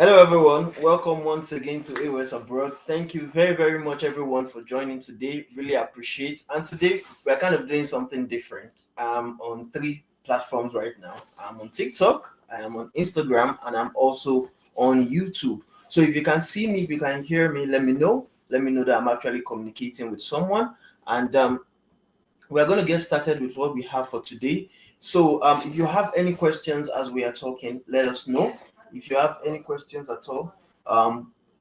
Hello, everyone. Welcome once again to A.O.S Abroad. Thank you very, very much, everyone, for joining today. Really appreciate. And today we're kind of doing something different. I'm on three platforms right now. I'm on TikTok, I am on Instagram, and I'm also on YouTube. So if you can see me, if you can hear me, let me know. Let me know that I'm actually communicating with someone. And we're going to get started with what we have for today. So, if you have any questions as we are talking, let us know. If you have any questions at all,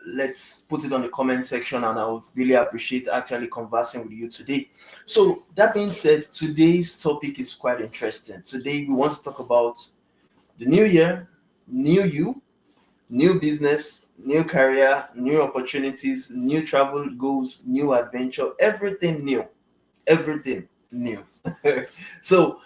let's put it on the comment section, and I would really appreciate actually conversing with you today. So, that being said, today's topic is quite interesting. Today, we want to talk about the new year, new you, new business, new career, new opportunities, new travel goals, new adventure, everything new, everything new. so,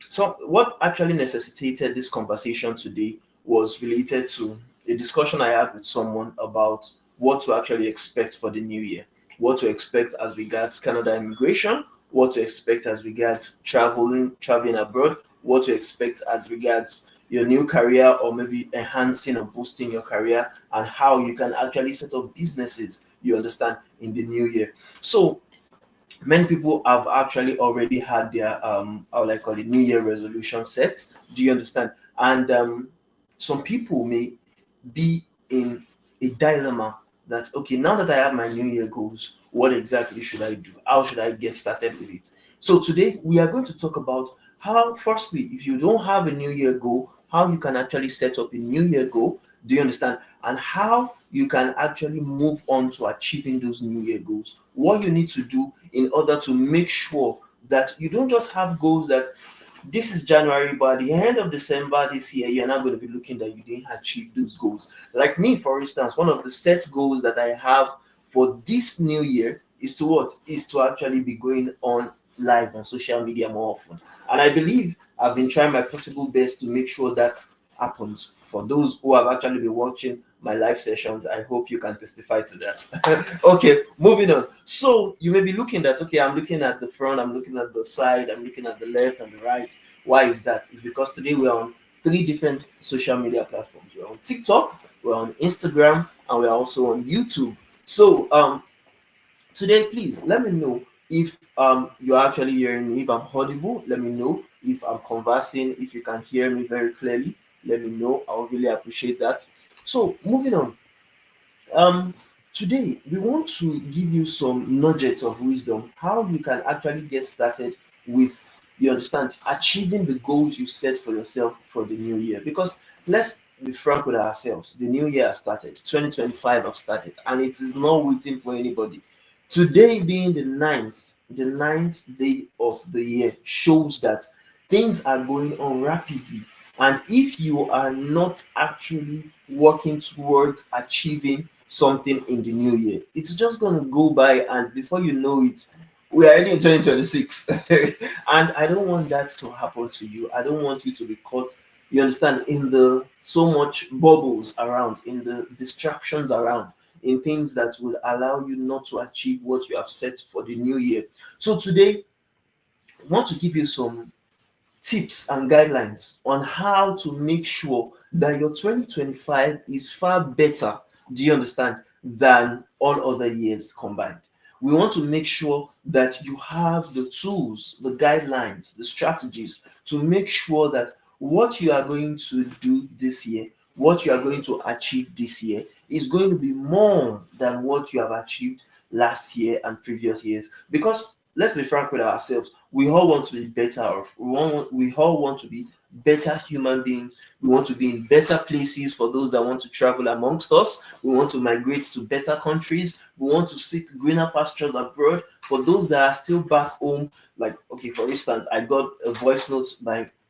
so what actually necessitated this conversation today was related to a discussion I had with someone about what to actually expect for the new year, what to expect as regards Canada immigration, what to expect as regards traveling abroad, what to expect as regards your new career or maybe enhancing or boosting your career, and how you can actually set up businesses, you understand, in the new year. So many people have actually already had their how I call it New Year resolution sets. Do you understand? And some people may be in a dilemma that okay, now that I have my New Year goals, what exactly should I do? How should I get started with it? So today we are going to talk about how, firstly, if you don't have a New Year goal, how you can actually set up a New Year goal. Do you understand? And how you can actually move on to achieving those New Year goals. What you need to do in order to make sure that you don't just have goals that this is January, but at the end of December this year, you're not going to be looking that you didn't achieve those goals. Like me, for instance, one of the set goals that I have for this new year is to what? Is to actually be going on live on social media more often. And I believe I've been trying my possible best to make sure that happens. For those who have actually been watching my live sessions, I hope you can testify to that. Okay, moving on. So you may be looking at, okay, I'm looking at the front, I'm looking at the side, I'm looking at the left and the right. Why is that? It's because today we're on three different social media platforms. We're on TikTok, we're on Instagram, and we're also on YouTube. So today, please let me know if you're actually hearing me, if I'm audible. Let me know if I'm conversing, if you can hear me very clearly. Let me know. I'll really appreciate that. So moving on. Um, Today we want to give you some nuggets of wisdom how you can actually get started with, you understand, achieving the goals you set for yourself for the new year. Because let's be frank with ourselves, the new year has started, 2025 have started, and it is not waiting for anybody. Today being the ninth day of the year shows that things are going on rapidly. And if you are not actually working towards achieving something in the new year, it's just going to go by, and before you know it, we are already in 2026. And I don't want that to happen to you. I don't want you to be caught, you understand, in the so much bubbles around, in the distractions around, in things that will allow you not to achieve what you have set for the new year. So today, I want to give you some tips and guidelines on how to make sure that your 2025 is far better, do you understand, than all other years combined. We want to make sure that you have the tools, the guidelines, the strategies to make sure that what you are going to do this year, what you are going to achieve this year, is going to be more than what you have achieved last year and previous years. Because let's be frank with ourselves, we all want to be better off. We all want to be better human beings. We want to be in better places for those that want to travel amongst us. We want to migrate to better countries. We want to seek greener pastures abroad. For those that are still back home, like, okay, for instance, I got a voice note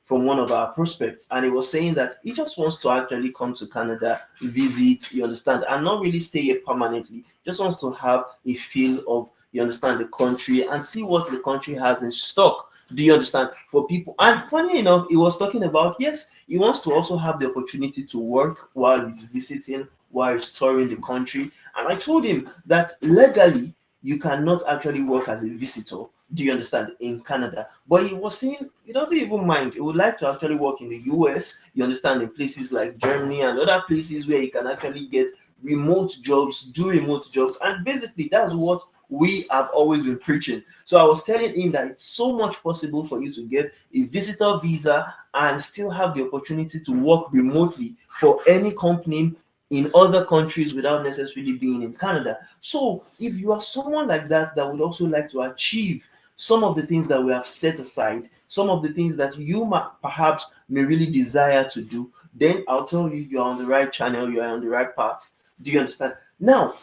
from one of our prospects, and he was saying that he just wants to actually come to Canada, visit, you understand, and not really stay here permanently. Just wants to have a feel of, you understand, the country and see what the country has in stock. Do you understand? For people. And funny enough, he was talking about, yes, he wants to also have the opportunity to work while he's visiting, while he's touring the country. And I told him that legally, you cannot actually work as a visitor, Do you understand? In Canada. But he was saying he doesn't even mind. He would like to actually work in the US, you understand, in places like Germany and other places where he can actually get remote jobs, do remote jobs. And basically, that's what we have always been preaching. So I was telling him that it's so much possible for you to get a visitor visa and still have the opportunity to work remotely for any company in other countries without necessarily being in Canada. So if you are someone like that would also like to achieve some of the things that we have set aside, some of the things that you perhaps may really desire to do, then I'll tell you you're on the right channel, you're on the right path. Do you understand? Now,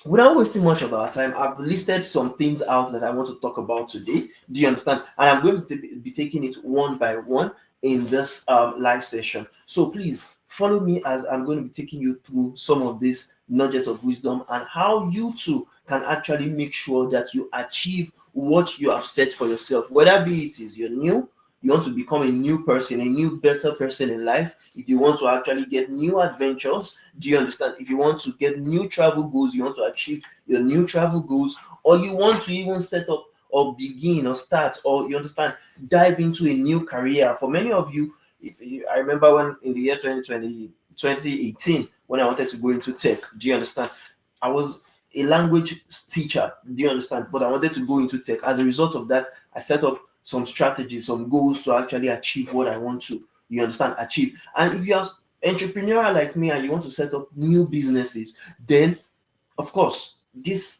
without wasting much of our time, I've listed some things out that I want to talk about today. Do you understand? And I'm going to be taking it one by one in this live session. So please follow me as I'm going to be taking you through some of these nuggets of wisdom and how you too can actually make sure that you achieve what you have set for yourself, whether be it is you're new, you want to become a new person, a new better person in life, if you want to actually get new adventures, do you understand? If you want to get new travel goals, you want to achieve your new travel goals, or you want to even set up or begin or start, or you understand, dive into a new career. For many of you, I remember when in the year 2020, 2018, when I wanted to go into tech, do you understand? I was a language teacher, do you understand? But I wanted to go into tech. As a result of that, I set up some strategies, some goals to actually achieve what I want to, you understand, achieve. And if you are entrepreneurial like me and you want to set up new businesses, then of course, this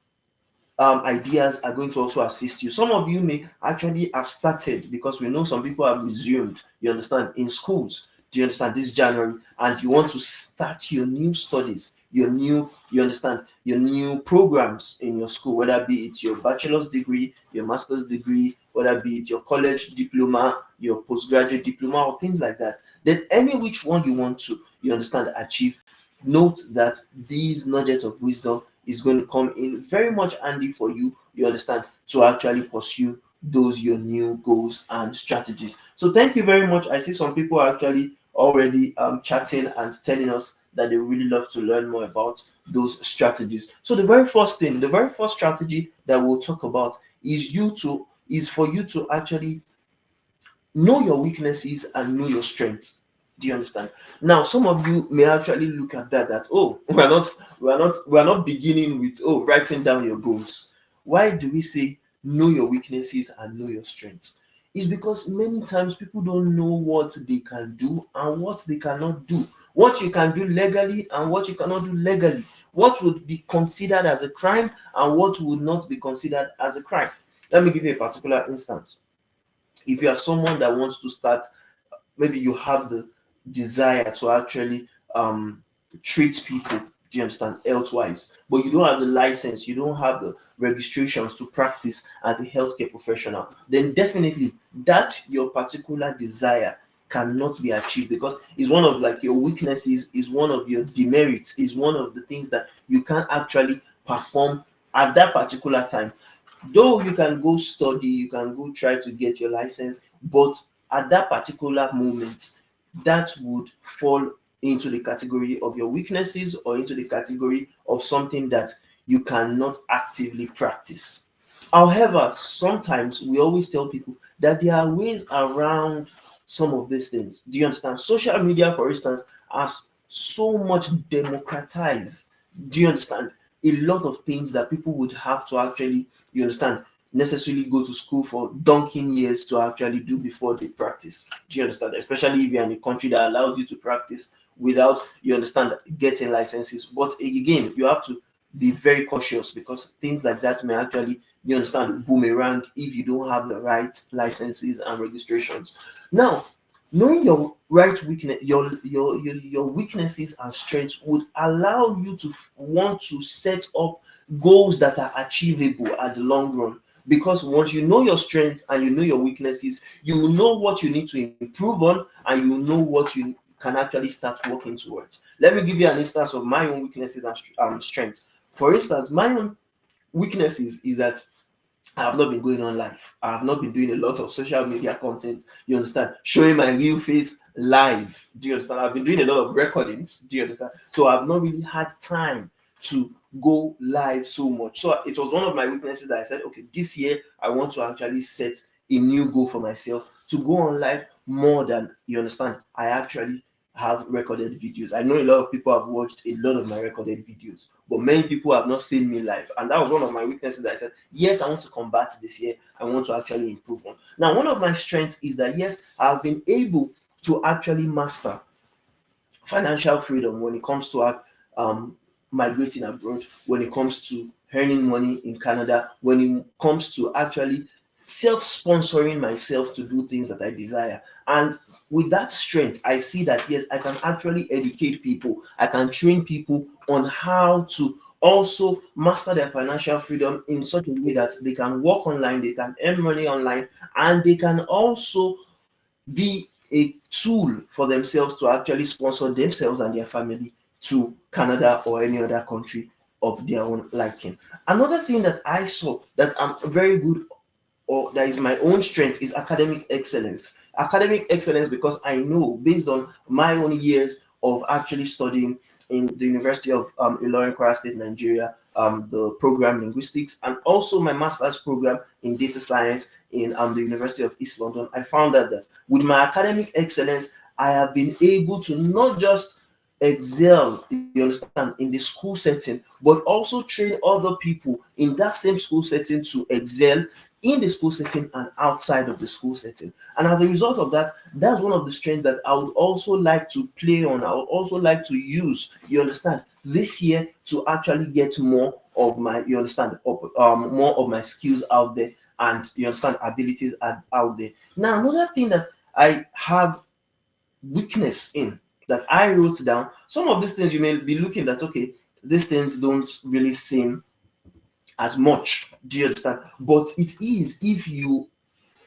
ideas are going to also assist you. Some of you may actually have started because we know some people have resumed, you understand, in schools. Do you understand this January? And you want to start your new studies, your new, you understand, your new programs in your school, whether be it your bachelor's degree, your master's degree, whether be it your college diploma, your postgraduate diploma, or things like that. Then any which one you want to, you understand, achieve, note that these nuggets of wisdom is going to come in very much handy for you, you understand, to actually pursue those your new goals and strategies. So thank you very much. I see some people are actually already chatting and telling us that they really love to learn more about those strategies. So the very first thing, the very first strategy that we'll talk about is for you to actually know your weaknesses and know your strengths. Do you understand? Now, some of you may actually look at that oh, we're not beginning with writing down your goals. Why do we say know your weaknesses and know your strengths? It's because many times people don't know what they can do and what they cannot do. What you can do legally and what you cannot do legally. What would be considered as a crime and what would not be considered as a crime. Let me give you a particular instance. If you are someone that wants to start, maybe you have the desire to actually treat people, do you understand, health-wise, but you don't have the license, you don't have the registrations to practice as a healthcare professional, then definitely that your particular desire cannot be achieved because it's one of like your weaknesses, is one of your demerits, is one of the things that you can't actually perform at that particular time. Though you can go study, you can go try to get your license, but at that particular moment, that would fall into the category of your weaknesses or into the category of something that you cannot actively practice. However, sometimes we always tell people that there are ways around some of these things. Do you understand? Social media, for instance, has so much democratized. Do you understand? A lot of things that people would have to actually, you understand, necessarily go to school for donkey years to actually do before they practice. Do you understand? Especially if you're in a country that allows you to practice without, you understand, getting licenses. But again, you have to be very cautious because things like that may actually, you understand, boomerang if you don't have the right licenses and registrations. Now, knowing your right weakness, your weaknesses and strengths would allow you to want to set up goals that are achievable at the long run. Because once you know your strengths and you know your weaknesses, you will know what you need to improve on and you know what you can actually start working towards. Let me give you an instance of my own weaknesses and strengths. For instance, my own weaknesses is that I have not been going on live. I have not been doing a lot of social media content. You understand? Showing my real face live. Do you understand? I've been doing a lot of recordings. Do you understand? So I've not really had time to go live so much. So it was one of my weaknesses that I said, okay, this year I want to actually set a new goal for myself to go on live more than, you understand, I actually have recorded videos. I know a lot of people have watched a lot of my recorded videos, but many people have not seen me live. And that was one of my weaknesses that I said, yes, I want to combat this year. I want to actually improve on. Now, one of my strengths is that, yes, I've been able to actually master financial freedom when it comes to um, migrating abroad, when it comes to earning money in Canada, when it comes to actually self-sponsoring myself to do things that I desire. And with that strength, I see that yes, I can actually educate people. I can train people on how to also master their financial freedom in such a way that they can work online, they can earn money online, and they can also be a tool for themselves to actually sponsor themselves and their family to Canada or any other country of their own liking. Another thing that I saw that I'm very good, or that is my own strength, is academic excellence. Academic excellence, because I know based on my own years of actually studying in the University of Ilorin, Kwara State, Nigeria, the program linguistics, and also my master's program in data science in the University of East London. I found out that with my academic excellence, I have been able to not just excel, you understand, in the school setting, but also train other people in that same school setting to excel in the school setting and outside of the school setting. And as a result of that, that's one of the strengths that I would also like to play on. I would also like to use, you understand, this year to actually get more of my, you understand, more of my skills out there, and you understand, abilities out there. Now, another thing that I have weakness in, that I wrote down, some of these things you may be looking at, okay, these things don't really seem as much. Do you understand? But it is if you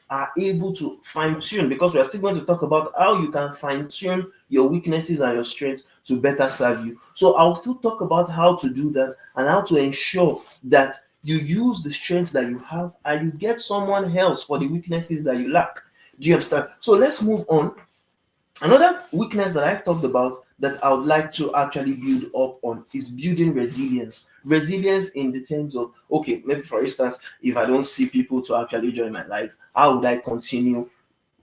are able to fine tune, because we are still going to talk about how you can fine tune your weaknesses and your strengths to better serve you. So I'll still talk about how to do that and how to ensure that you use the strengths that you have and you get someone else for the weaknesses that you lack. Do you understand? So let's move on. Another weakness that I talked about that I would like to actually build up on is building resilience. Resilience in the terms of, okay, maybe for instance, if I don't see people to actually join my life, how would I continue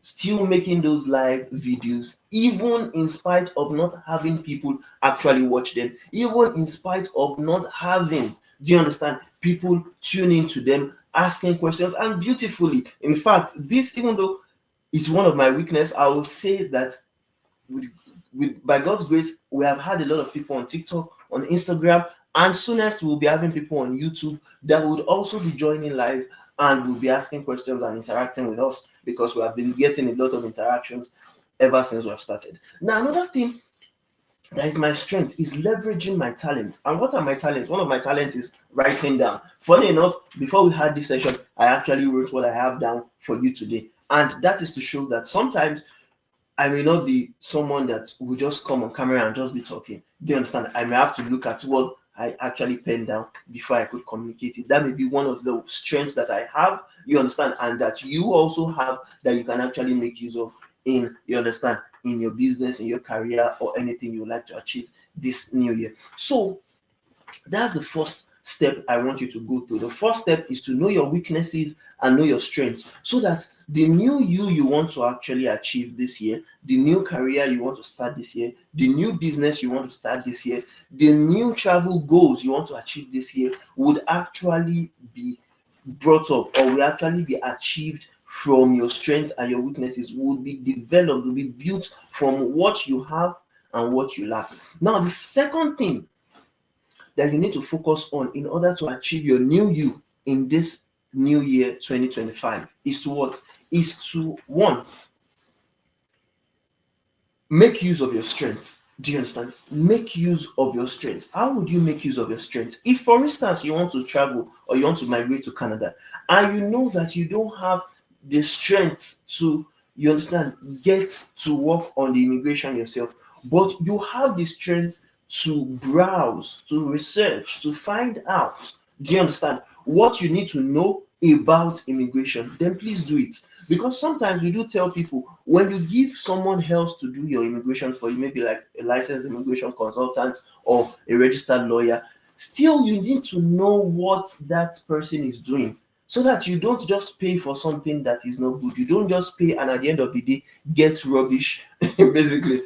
still making those live videos, even in spite of not having people actually watch them, even in spite of not having, do you understand, people tune into them, asking questions, and beautifully. In fact, this, even though it's one of my weakness, I will say that with, by God's grace, we have had a lot of people on TikTok, on Instagram, and soonest we'll be having people on YouTube that would also be joining live and will be asking questions and interacting with us, because we have been getting a lot of interactions ever since we have started. Now, another thing that is my strength is leveraging my talents. And what are my talents? One of my talents is writing down. Funny enough, before we had this session, I actually wrote what I have down for you today. And that is to show that sometimes I may not be someone that will just come on camera and just be talking. Do you understand? I may have to look at what I actually penned down before I could communicate it. That may be one of the strengths that I have, you understand, and that you also have, that you can actually make use of in, you understand, in your business, in your career, or anything you would like to achieve this new year. So that's the first step I want you to go through. The first step is to know your weaknesses and know your strengths, so that the new you want to actually achieve this year, the new career you want to start this year, the new business you want to start this year, the new travel goals you want to achieve this year would actually be brought up, or will actually be achieved from your strengths, and your weaknesses would be developed, will be built from what you have and what you lack. Now, the second thing that you need to focus on in order to achieve your new you in this new year 2025 is to what? Is to, one, make use of your strengths. Do you understand? Make use of your strengths. How would you make use of your strengths? If, for instance, you want to travel or you want to migrate to Canada, and you know that you don't have the strength to, you understand, get to work on the immigration yourself, but you have the strength to browse, to research, to find out, do you understand, what you need to know about immigration, then please do it. Because sometimes we do tell people, when you give someone else to do your immigration for you, maybe like a licensed immigration consultant or a registered lawyer, still you need to know what that person is doing, so that you don't just pay for something that is not good. You don't just pay and at the end of the day get rubbish basically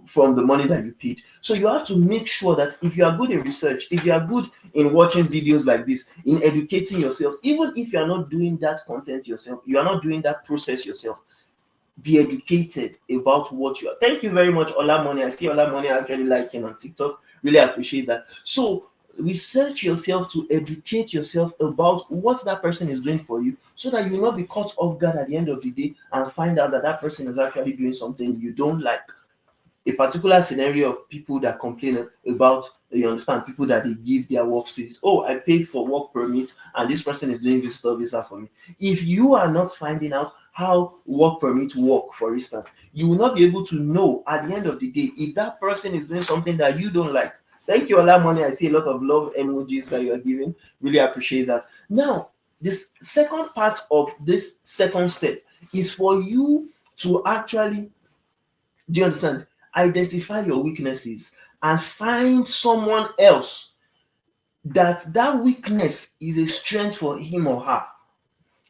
from the money that you paid. So you have to make sure that if you are good in research, if you are good in watching videos like this, in educating yourself, even if you are not doing that content yourself, you are not doing that process yourself, be educated about what you are. Thank you very much, Ola Money. I see Ola Money actually liking on TikTok. Really appreciate that. So research yourself to educate yourself about what that person is doing for you, so that you will not be caught off guard at the end of the day and find out that that person is actually doing something you don't like. A particular scenario of people that complain about, you understand, people that they give their workspace. Oh, I paid for work permit and this person is doing visitor visa for me. If you are not finding out how work permit work, for instance, you will not be able to know at the end of the day if that person is doing something that you don't like. Thank you, Ola Money. I see a lot of love emojis that you are giving. Really appreciate that. Now, this second part of this second step is for you to actually, do you understand? Identify your weaknesses and find someone else that weakness is a strength for him or her.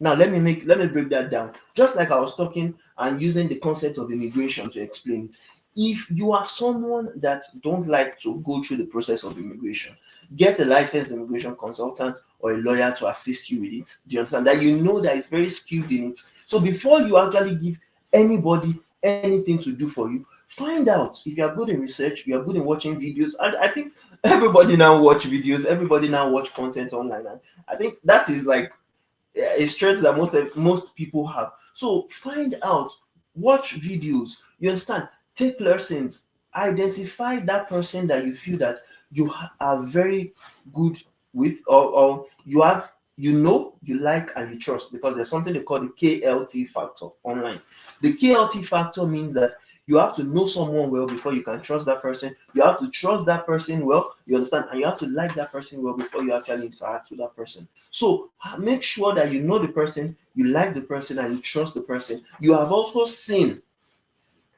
Now let me break that down. Just like I was talking and using the concept of immigration to explain it. If you are someone that don't like to go through the process of immigration, get a licensed immigration consultant or a lawyer to assist you with it. Do you understand that you know that is very skilled in it? So before you actually give anybody anything to do for you, find out if you are good in research, you are good in watching videos. And I think everybody now watch videos, everybody now watch content online. And I think that is like a strength that most people have. So find out, watch videos. You understand? Take lessons. Identify that person that you feel that you are very good with, or you have, you know, you like and you trust, because there's something they call the KLT factor online. The KLT factor means that you have to know someone well before you can trust that person. You have to trust that person well, you understand, and you have to like that person well before you actually interact with that person. So make sure that you know the person, you like the person, and you trust the person. You have also seen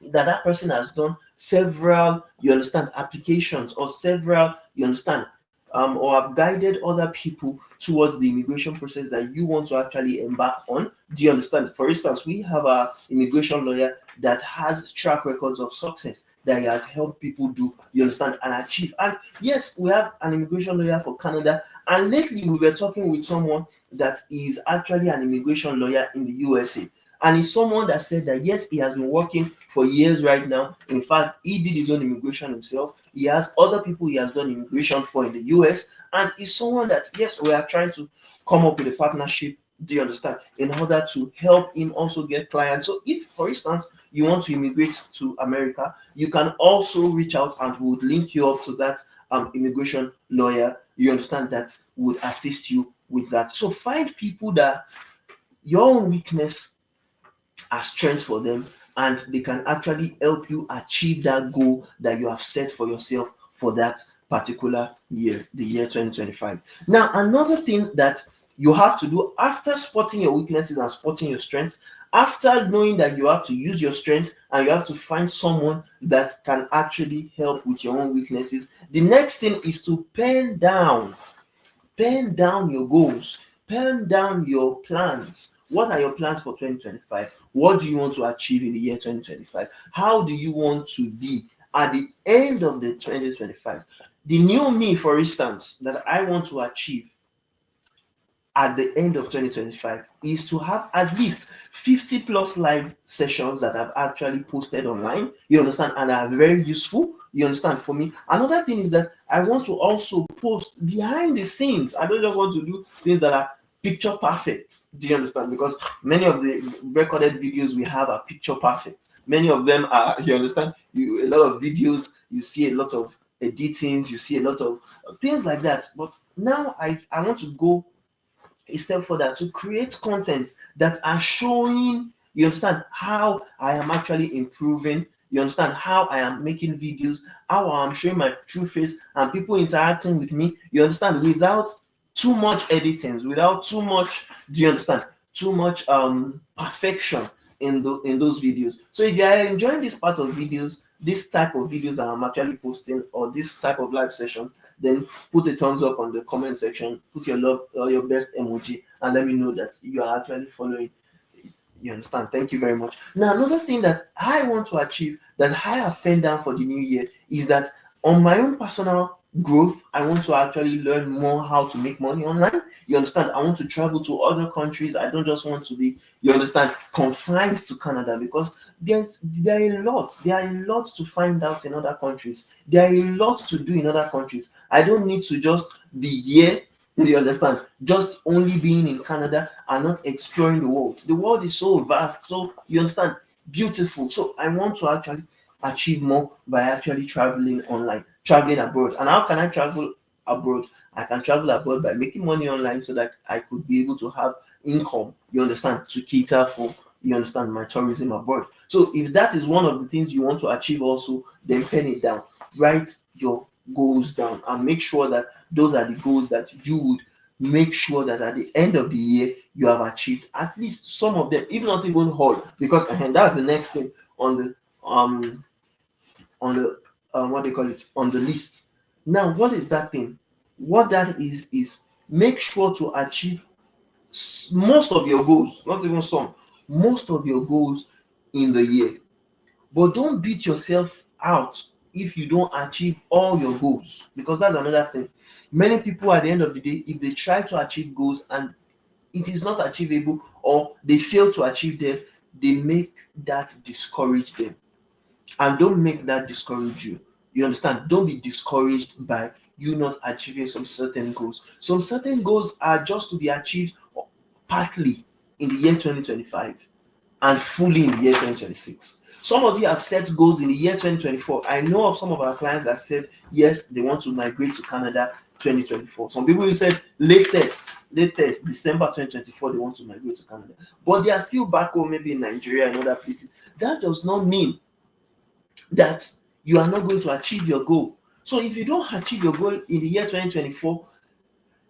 that that person has done several, you understand, applications, or several, you understand, or have guided other people towards the immigration process that you want to actually embark on. Do you understand? For instance, we have a immigration lawyer that has track records of success that he has helped people do, you understand, and achieve. And yes, we have an immigration lawyer for Canada. And lately, we were talking with someone that is actually an immigration lawyer in the USA. And he's someone that said that yes, he has been working for years right now. In fact, he did his own immigration himself. He has other people he has done immigration for in the US. And he's someone that, yes, we are trying to come up with a partnership, do you understand, in order to help him also get clients. So if, for instance, you want to immigrate to America, you can also reach out and we would link you up to that immigration lawyer, you understand, that would assist you with that. So find people that your own weakness are strength for them, and they can actually help you achieve that goal that you have set for yourself for that particular year, the year 2025. Now, another thing that you have to do after spotting your weaknesses and spotting your strengths, after knowing that you have to use your strength and you have to find someone that can actually help with your own weaknesses, the next thing is to pen down your goals, pen down your plans. What are your plans for 2025? What do you want to achieve in the year 2025? How do you want to be at the end of the 2025? The new me, for instance, that I want to achieve at the end of 2025 is to have at least 50 plus live sessions that I've actually posted online, you understand, and are very useful, you understand, for me. Another thing is that I want to also post behind the scenes. I don't just want to do things that are picture perfect, do you understand, because many of the recorded videos we have are picture perfect. Many of them are, you understand, a lot of videos, you see a lot of editings, you see a lot of things like that. But now I want to go a step further to create content that are showing, you understand, how I am actually improving, you understand, how I am making videos, how I'm showing my true face and people interacting with me, you understand, without too much editing, without too much, do you understand, too much perfection in those videos. So if you are enjoying this part of videos, this type of videos that I'm actually posting, or this type of live session, then put a thumbs up on the comment section, put your love or your best emoji, and let me know that you are actually following. You understand? Thank you very much. Now, another thing that I want to achieve, that I have penned down for the new year, is that on my own personal growth, I want to actually learn more how to make money online. You understand? I want to travel to other countries. I don't just want to be, you understand, confined to Canada, because there are a lot to find out in other countries. There are a lot to do in other countries. I don't need to just be here. You understand? Just only being in Canada and not exploring the world. The world is so vast, so you understand, beautiful. So I want to actually achieve more by actually traveling online, traveling abroad. And how can I travel abroad? I can travel abroad by making money online so that I could be able to have income, you understand, to cater for, you understand, my tourism abroad. So if that is one of the things you want to achieve also, then pen it down. Write your goals down and make sure that those are the goals that you would make sure that at the end of the year you have achieved at least some of them, if not even all, because that's the next thing on the what they call it, on the list. Now, what is that thing? What that is make sure to achieve most of your goals, not even some, most of your goals in the year. But don't beat yourself out if you don't achieve all your goals, because that's another thing. Many people at the end of the day, if they try to achieve goals and it is not achievable or they fail to achieve them, they make that discourage them. And don't make that discourage you. You understand? Don't be discouraged by you not achieving some certain goals. Some certain goals are just to be achieved partly in the year 2025 and fully in the year 2026. Some of you have set goals in the year 2024. I know of some of our clients that said yes, they want to migrate to Canada 2024. Some people who said latest December 2024 they want to migrate to Canada, but they are still back home, maybe in Nigeria and other places. That does not mean that you are not going to achieve your goal. So if you don't achieve your goal in the year 2024,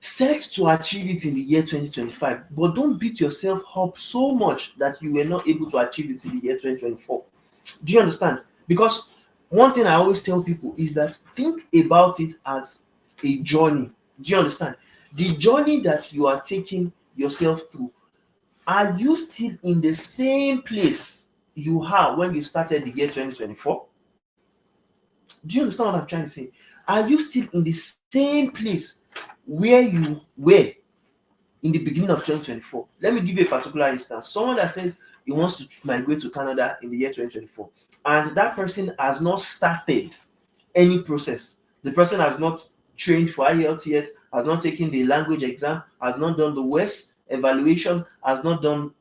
set to achieve it in the year 2025, but don't beat yourself up so much that you were not able to achieve it in the year 2024. Do you understand? Because one thing I always tell people is that think about it as a journey. Do you understand? The journey that you are taking yourself through, are you still in the same place you are when you started the year 2024? Do you understand what I'm trying to say? Are you still in the same place where you were in the beginning of 2024? Let me give you a particular instance. Someone that says he wants to migrate to Canada in the year 2024, and that person has not started any process. The person has not trained for IELTS, has not taken the language exam, has not done the A.O.S evaluation, has not done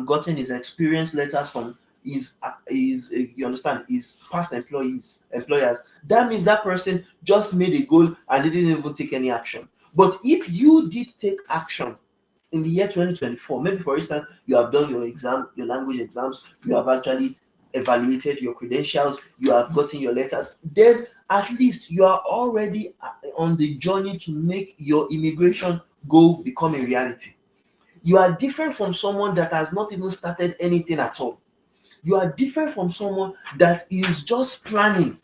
gotten his experience letters from his you understand, his past employers. That means that person just made a goal and they didn't even take any action. But if you did take action in the year 2024, maybe for instance, you have done your exam, your language exams, you have actually evaluated your credentials, you have gotten your letters, then at least you are already on the journey to make your immigration goal become a reality. You are different from someone that has not even started anything at all. You are different from someone that is just planning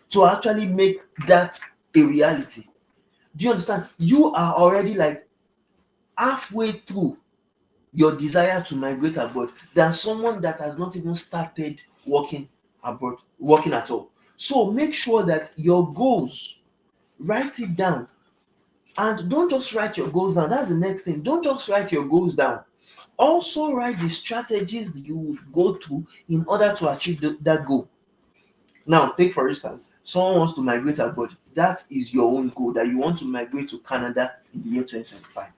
to actually make that a reality. Do you understand? You are already like halfway through your desire to migrate abroad than someone that has not even started working abroad, working at all. So make sure that your goals, write it down. And don't just write your goals down. That's the next thing. Don't just write your goals down. Also write the strategies that you would go through in order to achieve that goal. Now, take for instance, someone wants to migrate abroad. That is your own goal, that you want to migrate to Canada in the year 2025.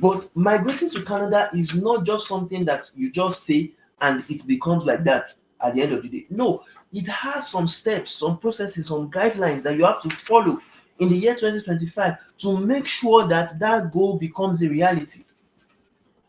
But migrating to Canada is not just something that you just say and it becomes like that at the end of the day. No, it has some steps, some processes, some guidelines that you have to follow in the year 2025 to make sure that that goal becomes a reality.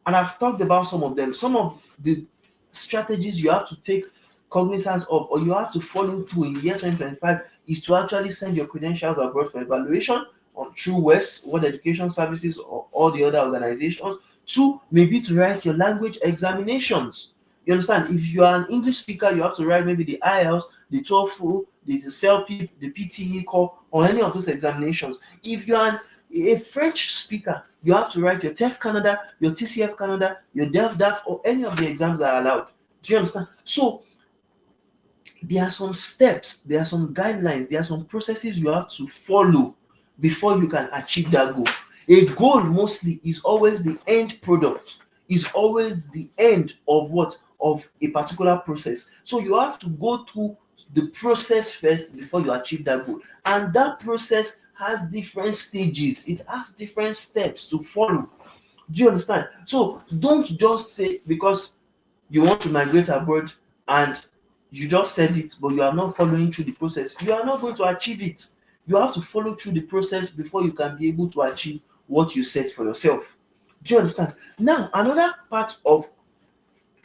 And I've talked about some of them. Some of the strategies you have to take cognizance of or you have to follow through in the year 2025 is to actually send your credentials abroad for evaluation on through West, World Education Services, or all the other organizations. Two, maybe to write your language examinations. You understand? If you are an English speaker, you have to write maybe the IELTS, the TOEFL, the CELP, the PTE core, or any of those examinations. If you are a French speaker, you have to write your TEF Canada, your TCF Canada, your DEF, or any of the exams that are allowed. Do you understand? So there are some steps, there are some guidelines, there are some processes you have to follow before you can achieve that goal. A goal mostly is always the end product, is always the end of what? Of a particular process. So you have to go through the process first before you achieve that goal. And that process has different stages, it has different steps to follow. Do you understand? So don't just say because you want to migrate abroad and you just said it, but you are not following through the process, you are not going to achieve it. You have to follow through the process before you can be able to achieve what you set for yourself. Do you understand? Now, another part of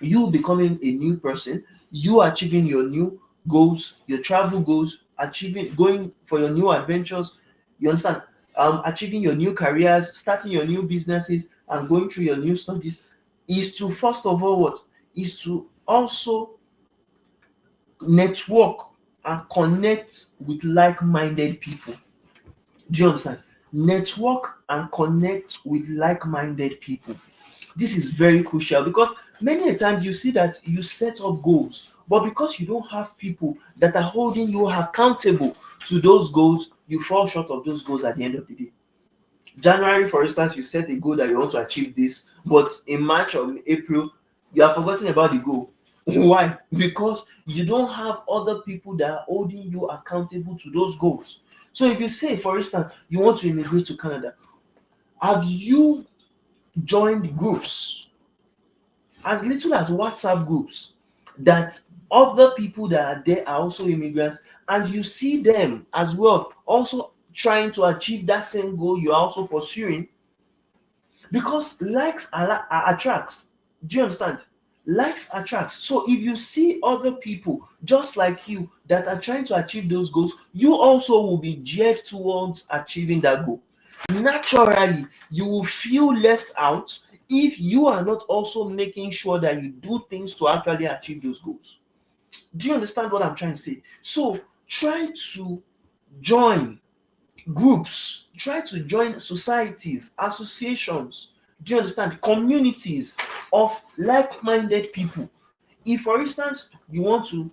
you becoming a new person, you achieving your new goals, your travel goals, achieving going for your new adventures, you understand? Achieving your new careers, starting your new businesses, and going through your new studies is to first of all what? Is to also network and connect with like-minded people. Do you understand? Network and connect with like-minded people. This is very crucial because many a time you see that you set up goals, but because you don't have people that are holding you accountable to those goals, you fall short of those goals at the end of the day. January, for instance, you set a goal that you want to achieve this, but in March or April, you are forgetting about the goal. Why? Because you don't have other people that are holding you accountable to those goals. So if you say, for instance, you want to immigrate to Canada, have you joined groups, as little as WhatsApp groups, that other people that are there are also immigrants, and you see them as well also trying to achieve that same goal you are also pursuing? Because likes attracts. Do you understand? Likes attracts. So if you see other people just like you that are trying to achieve those goals, you also will be geared towards achieving that goal. Naturally, you will feel left out if you are not also making sure that you do things to actually achieve those goals. Do you understand what I'm trying to say? So try to join groups, try to join societies, associations, do you understand, communities of like-minded people. If for instance you want to,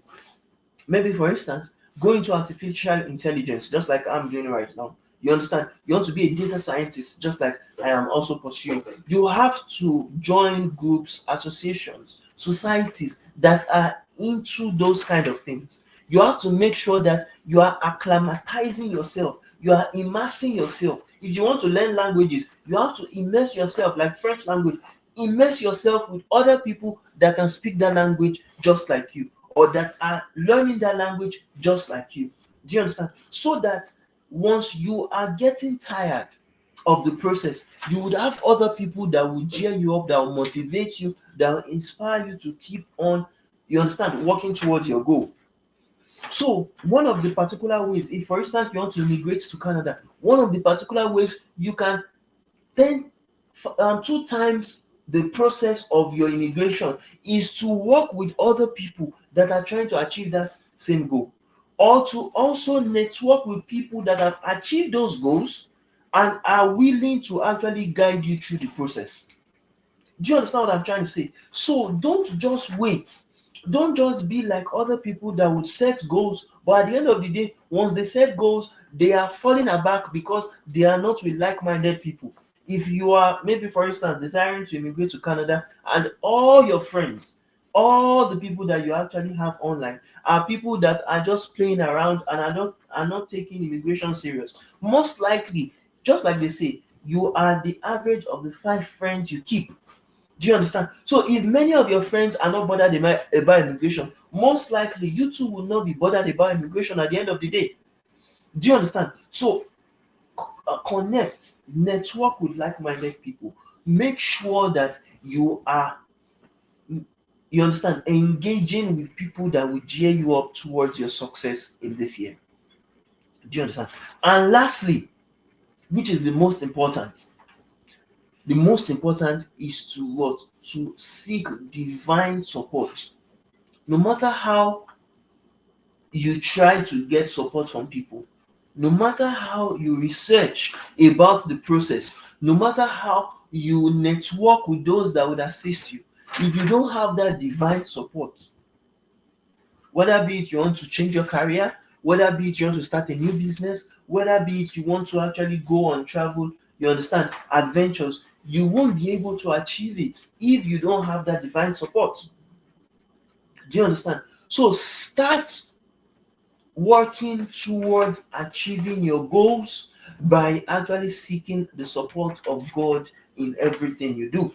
maybe for instance, go into artificial intelligence just like I'm doing right now, you understand, you want to be a data scientist just like I am also pursuing, you have to join groups, associations, societies that are into those kind of things. You have to make sure that you are acclimatizing yourself, you are immersing yourself. If you want to learn languages, you have to immerse yourself, like French language, immerse yourself with other people that can speak that language just like you, or that are learning that language just like you. Do you understand? So that once you are getting tired of the process, you would have other people that will cheer you up, that will motivate you, that will inspire you to keep on, you understand, working towards your goal. So one of the particular ways, if for instance you want to immigrate to Canada, one of the particular ways you can then two times the process of your immigration is to work with other people that are trying to achieve that same goal, or to also network with people that have achieved those goals and are willing to actually guide you through the process. Do you understand what I'm trying to say? So don't just wait. Don't just be like other people that would set goals, but at the end of the day, once they set goals, they are falling aback because they are not with like-minded people. If you are maybe, for instance, desiring to immigrate to Canada, and all your friends, all the people that you actually have online are people that are just playing around and are not taking immigration serious, most likely, just like they say, you are the average of the 5 friends you keep. Do you understand? So if many of your friends are not bothered about immigration, most likely you too will not be bothered about immigration at the end of the day. Do you understand? So connect, network with like-minded people. Make sure that you are, you understand, engaging with people that will cheer you up towards your success in this year. Do you understand? And lastly, which is the most important, the most important is to what? To seek divine support. No matter how you try to get support from people, no matter how you research about the process, no matter how you network with those that would assist you, if you don't have that divine support, whether be it you want to change your career, whether be it you want to start a new business, whether be it you want to actually go on travel, you understand, adventures, you won't be able to achieve it if you don't have that divine support. Do you understand? So start working towards achieving your goals by actually seeking the support of God in everything you do.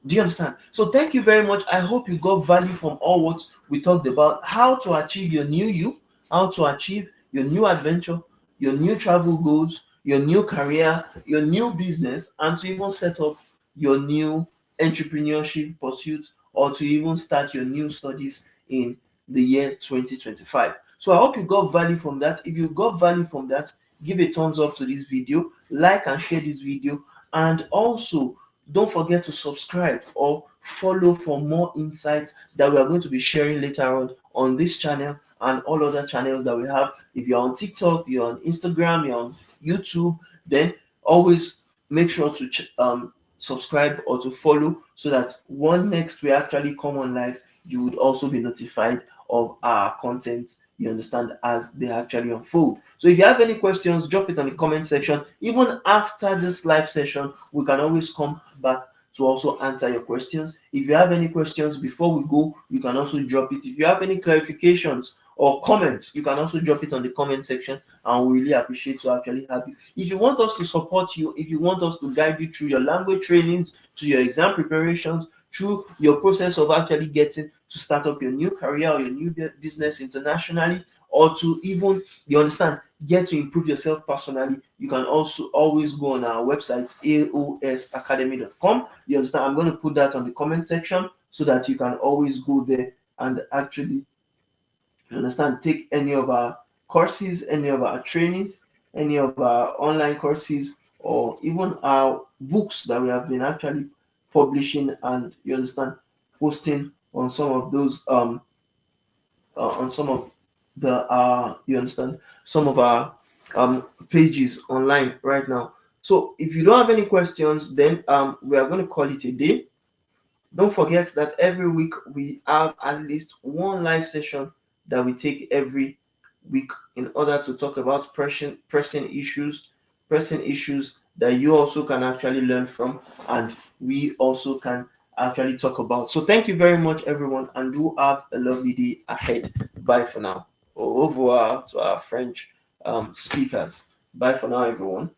Do you understand? So thank you very much. I hope you got value from all what we talked about. How to achieve your new you, how to achieve your new adventure, your new travel goals, your new career, your new business, and to even set up your new entrepreneurship pursuit, or to even start your new studies in the year 2025. So I hope you got value from that. If you got value from that, give a thumbs up to this video, like and share this video, and also don't forget to subscribe or follow for more insights that we are going to be sharing later on this channel and all other channels that we have. If you're on TikTok, you're on Instagram, you're on YouTube, then always make sure to subscribe or to follow, so that when next we actually come on live, you would also be notified of our content, you understand, as they actually unfold. So if you have any questions, drop it on the comment section. Even after this live session, we can always come back to also answer your questions. If you have any questions before we go, you can also drop it. If you have any clarifications or comments, you can also drop it on the comment section, and we really appreciate to actually have you. If you want us to support you, if you want us to guide you through your language trainings, to your exam preparations, through your process of actually getting to start up your new career or your new business internationally, or to even, you understand, get to improve yourself personally, you can also always go on our website, aosacademy.com. You understand? I'm going to put that on the comment section so that you can always go there and actually, you understand, take any of our courses, any of our trainings, any of our online courses, or even our books that we have been actually publishing and, you understand, posting on some of those on some of the you understand, some of our pages online right now. So if you don't have any questions, then we are going to call it a day. Don't forget that every week we have at least one live session that we take every week in order to talk about pressing issues that you also can actually learn from, and we also can actually talk about. So thank you very much, everyone, and do have a lovely day ahead. Bye for now. Au revoir to our French speakers. Bye for now, everyone.